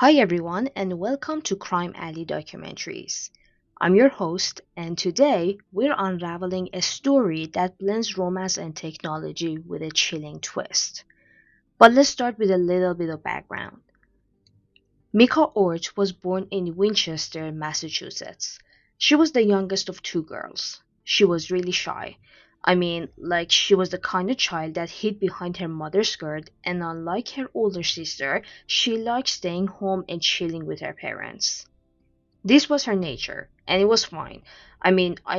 Hi, everyone, and welcome to Crime Alley Documentaries. I'm your host, and today we're unraveling a story that blends romance and technology with a chilling twist. But let's start with a little bit of background. Mieke Oort was born in Winchester, Massachusetts. She was the youngest of two girls. She was really shy. She was the kind of child that hid behind her mother's skirt, and unlike her older sister, she liked staying home and chilling with her parents. This was her nature, and it was fine. I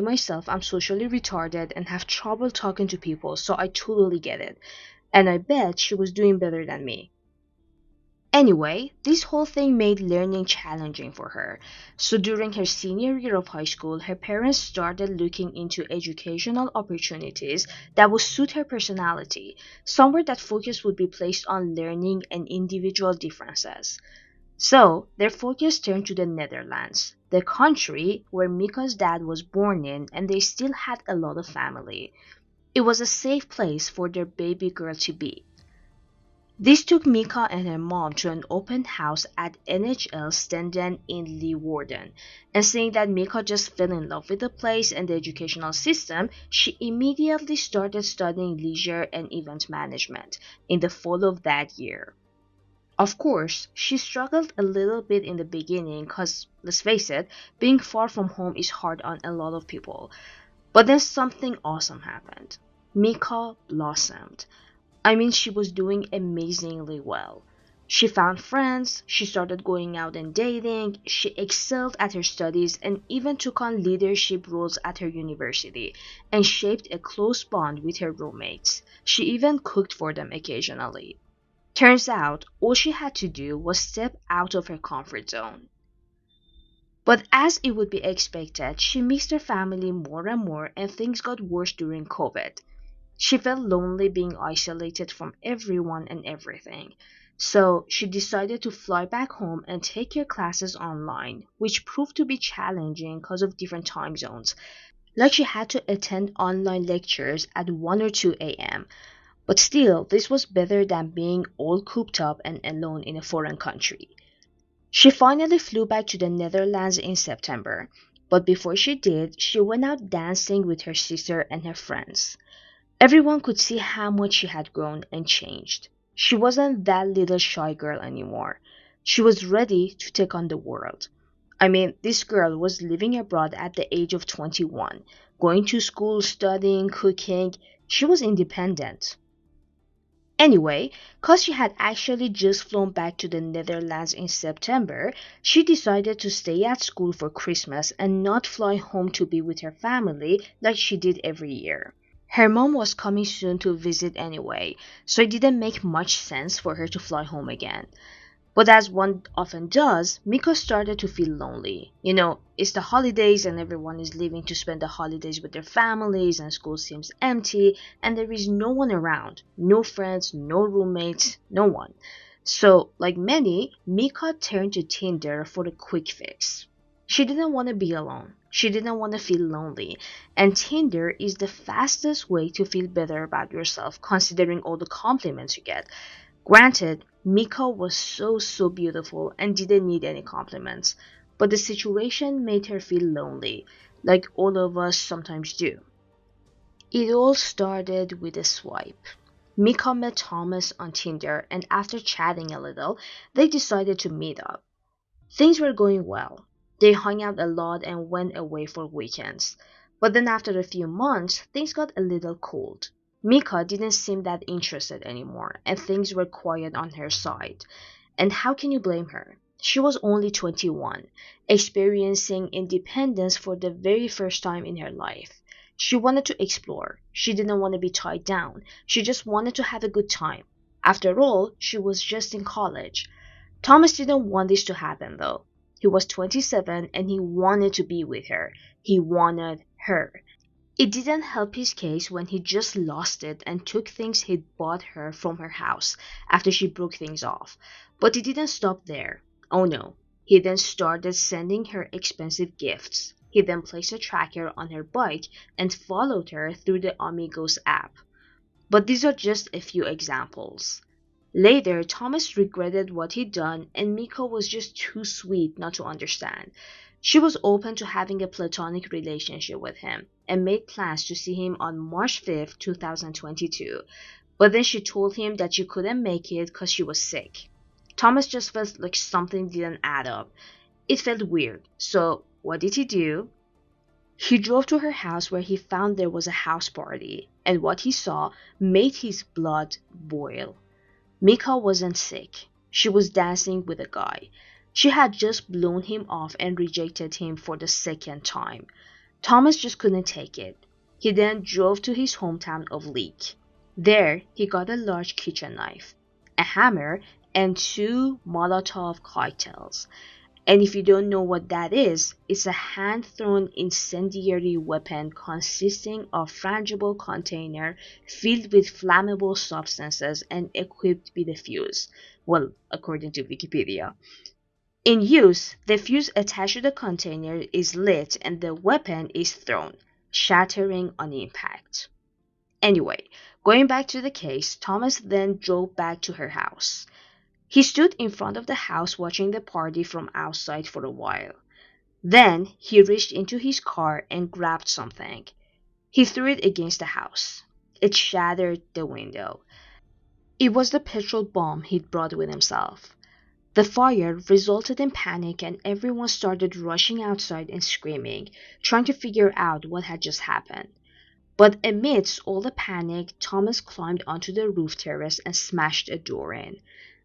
myself am socially retarded and have trouble talking to people, so I totally get it. And I bet she was doing better than me. Anyway, this whole thing made learning challenging for her. So during her senior year of high school, her parents started looking into educational opportunities that would suit her personality, somewhere that focus would be placed on learning and individual differences. So their focus turned to the Netherlands, the country where Mika's dad was born in, and they still had a lot of family. It was a safe place for their baby girl to be. This took Mika and her mom to an open house at NHL Stenden in Leeuwarden, and seeing that Mika just fell in love with the place and the educational system, she immediately started studying leisure and event management in the fall of that year. Of course, she struggled a little bit in the beginning because, let's face it, being far from home is hard on a lot of people. But then something awesome happened. Mika blossomed. She was doing amazingly well. She found friends, she started going out and dating, she excelled at her studies, and even took on leadership roles at her university, and shaped a close bond with her roommates. She even cooked for them occasionally. Turns out, all she had to do was step out of her comfort zone. But as it would be expected, she missed her family more and more, and things got worse during COVID. She felt lonely being isolated from everyone and everything. So she decided to fly back home and take her classes online, which proved to be challenging because of different time zones. Like she had to attend online lectures at 1 or 2 a.m. But still, this was better than being all cooped up and alone in a foreign country. She finally flew back to the Netherlands in September, but before she did, she went out dancing with her sister and her friends. Everyone could see how much she had grown and changed. She wasn't that little shy girl anymore. She was ready to take on the world. This girl was living abroad at the age of 21, going to school, studying, cooking. She was independent. Anyway, cause she had actually just flown back to the Netherlands in September, she decided to stay at school for Christmas and not fly home to be with her family like she did every year. Her mom was coming soon to visit anyway, so it didn't make much sense for her to fly home again. But as one often does, Miko started to feel lonely. It's the holidays and everyone is leaving to spend the holidays with their families and school seems empty and there is no one around. No friends, no roommates, no one. So, like many, Mika turned to Tinder for a quick fix. She didn't want to be alone. She didn't want to feel lonely. And Tinder is the fastest way to feel better about yourself considering all the compliments you get. Granted, Mika was so beautiful and didn't need any compliments, but the situation made her feel lonely, like all of us sometimes do. It all started with a swipe. Mika met Thomas on Tinder, and after chatting a little, they decided to meet up. Things were going well. They hung out a lot and went away for weekends. But then after a few months, things got a little cold. Mika didn't seem that interested anymore, and things were quiet on her side. And how can you blame her? She was only 21, experiencing independence for the very first time in her life. She wanted to explore. She didn't want to be tied down. She just wanted to have a good time. After all, she was just in college. Thomas didn't want this to happen though. He was 27 and he wanted to be with her. He wanted her. It didn't help his case when he just lost it and took things he'd bought her from her house after she broke things off. But it didn't stop there. Oh no. He then started sending her expensive gifts. He then placed a tracker on her bike and followed her through the Amigos app. But these are just a few examples. Later, Thomas regretted what he'd done, and Mieke was just too sweet not to understand. She was open to having a platonic relationship with him and made plans to see him on March 5th, 2022. But then she told him that she couldn't make it because she was sick. Thomas just felt like something didn't add up. It felt weird. So, what did he do? He drove to her house where he found there was a house party, and what he saw made his blood boil. Mieke wasn't sick. She was dancing with a guy. She had just blown him off and rejected him for the second time. Thomas just couldn't take it. He then drove to his hometown of Leek. There, he got a large kitchen knife, a hammer, and two Molotov cocktails. And if you don't know what that is, it's a hand-thrown incendiary weapon consisting of frangible container filled with flammable substances and equipped with a fuse. Well, according to Wikipedia. In use, the fuse attached to the container is lit and the weapon is thrown, shattering on impact. Anyway, going back to the case, Thomas then drove back to her house. He stood in front of the house watching the party from outside for a while. Then he reached into his car and grabbed something. He threw it against the house. It shattered the window. It was the petrol bomb he'd brought with himself. The fire resulted in panic and everyone started rushing outside and screaming, trying to figure out what had just happened. But amidst all the panic, Thomas climbed onto the roof terrace and smashed a door in.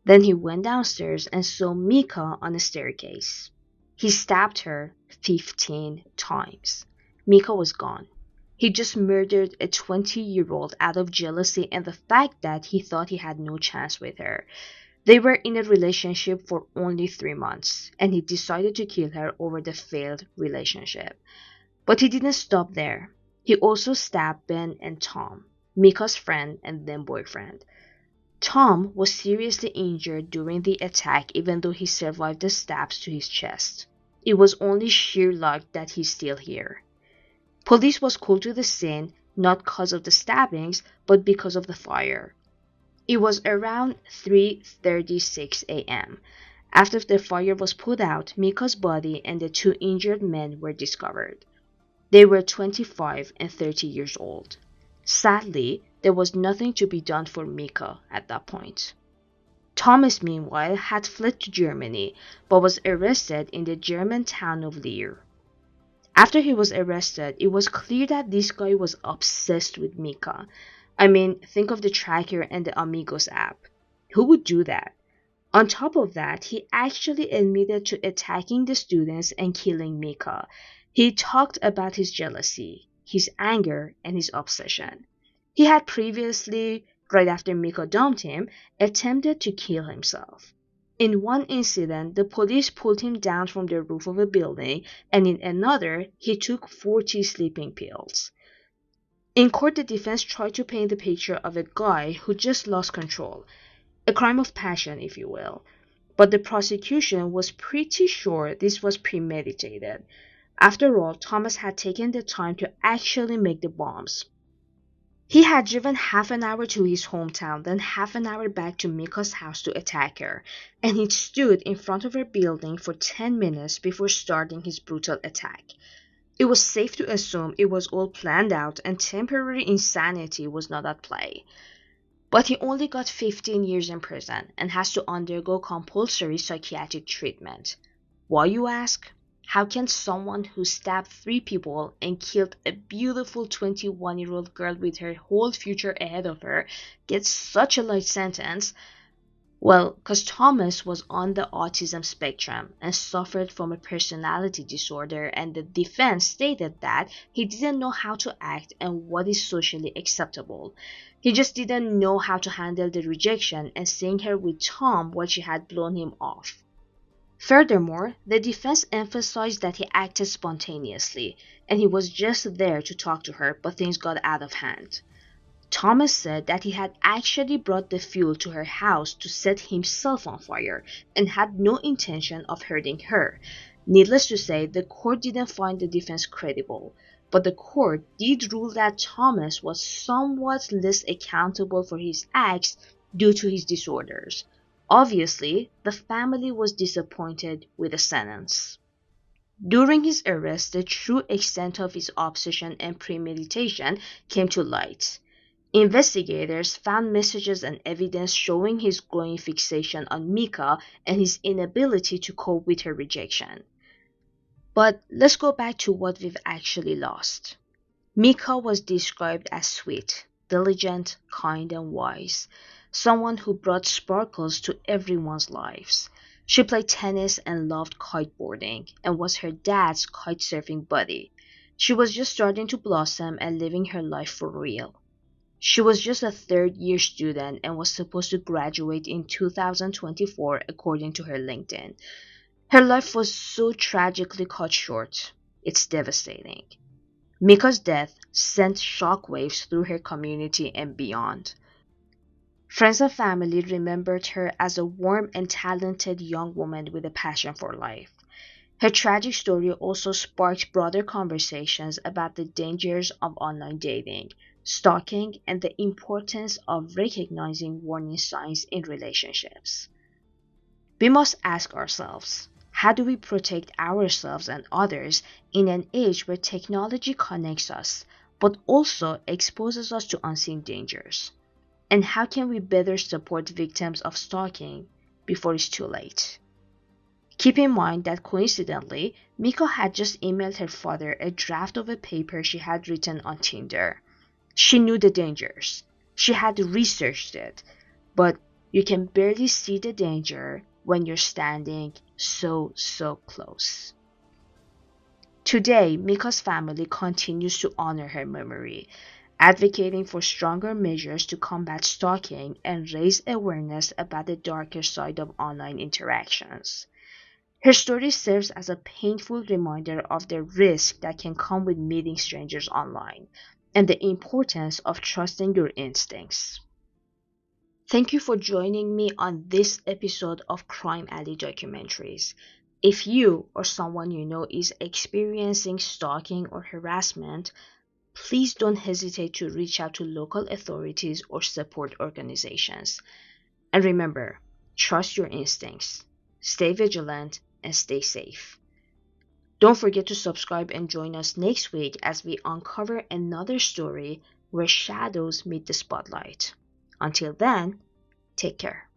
Then he went downstairs and saw Mieke on a staircase. He stabbed her 15 times. Mieke was gone. He just murdered a 20-year-old out of jealousy and the fact that he thought he had no chance with her. They were in a relationship for only 3 months, and he decided to kill her over the failed relationship. But he didn't stop there. He also stabbed Ben and Tom, Mieka's friend and then boyfriend. Tom was seriously injured during the attack even though he survived the stabs to his chest. It was only sheer luck that he's still here. Police was called to the scene not because of the stabbings but because of the fire. It was around 3:36 a.m. After the fire was put out, Mieka's body and the two injured men were discovered. They were 25 and 30 years old. Sadly, there was nothing to be done for Mieke at that point. Thomas, meanwhile, had fled to Germany, but was arrested in the German town of Leer. After he was arrested, it was clear that this guy was obsessed with Mieke. I mean, think of the tracker and the Amigos app. Who would do that? On top of that, he actually admitted to attacking the students and killing Mieke. He talked about his jealousy, his anger, and his obsession. He had previously, right after Mieke dumped him, attempted to kill himself. In one incident, the police pulled him down from the roof of a building, and in another, he took 40 sleeping pills. In court, the defense tried to paint the picture of a guy who just lost control, a crime of passion, if you will. But the prosecution was pretty sure this was premeditated. After all, Thomas had taken the time to actually make the bombs. He had driven half an hour to his hometown, then half an hour back to Mieka's house to attack her, and he stood in front of her building for 10 minutes before starting his brutal attack. It was safe to assume it was all planned out and temporary insanity was not at play. But he only got 15 years in prison and has to undergo compulsory psychiatric treatment. Why, you ask? How can someone who stabbed 3 people and killed a beautiful 21-year-old girl with her whole future ahead of her get such a light sentence? Well, because Thomas was on the autism spectrum and suffered from a personality disorder, and the defense stated that he didn't know how to act and what is socially acceptable. He just didn't know how to handle the rejection and seeing her with Tom while she had blown him off. Furthermore, the defense emphasized that he acted spontaneously, and he was just there to talk to her, but things got out of hand. Thomas said that he had actually brought the fuel to her house to set himself on fire and had no intention of hurting her. Needless to say, the court didn't find the defense credible, but the court did rule that Thomas was somewhat less accountable for his acts due to his disorders. Obviously, the family was disappointed with the sentence. During his arrest, the true extent of his obsession and premeditation came to light. Investigators found messages and evidence showing his growing fixation on Mieke and his inability to cope with her rejection. But let's go back to what we've actually lost. Mieke was described as sweet, diligent, kind, and wise, someone who brought sparkles to everyone's lives. She played tennis and loved kiteboarding and was her dad's kitesurfing buddy. She was just starting to blossom and living her life for real. She was just a third year student and was supposed to graduate in 2024 according to her LinkedIn. Her life was so tragically cut short. It's devastating. Mika's death sent shockwaves through her community and beyond. Friends and family remembered her as a warm and talented young woman with a passion for life. Her tragic story also sparked broader conversations about the dangers of online dating, stalking, and the importance of recognizing warning signs in relationships. We must ask ourselves, how do we protect ourselves and others in an age where technology connects us, but also exposes us to unseen dangers? And how can we better support victims of stalking before it's too late? Keep in mind that coincidentally, Mieke had just emailed her father a draft of a paper she had written on Tinder. She knew the dangers. She had researched it, but you can barely see the danger when you're standing so close. Today, Mika's family continues to honor her memory, advocating for stronger measures to combat stalking and raise awareness about the darker side of online interactions. Her story serves as a painful reminder of the risk that can come with meeting strangers online and the importance of trusting your instincts. Thank you for joining me on this episode of Crime Alley Documentaries. If you or someone you know is experiencing stalking or harassment, please don't hesitate to reach out to local authorities or support organizations. And remember, trust your instincts, stay vigilant, and stay safe. Don't forget to subscribe and join us next week as we uncover another story where shadows meet the spotlight. Until then, take care.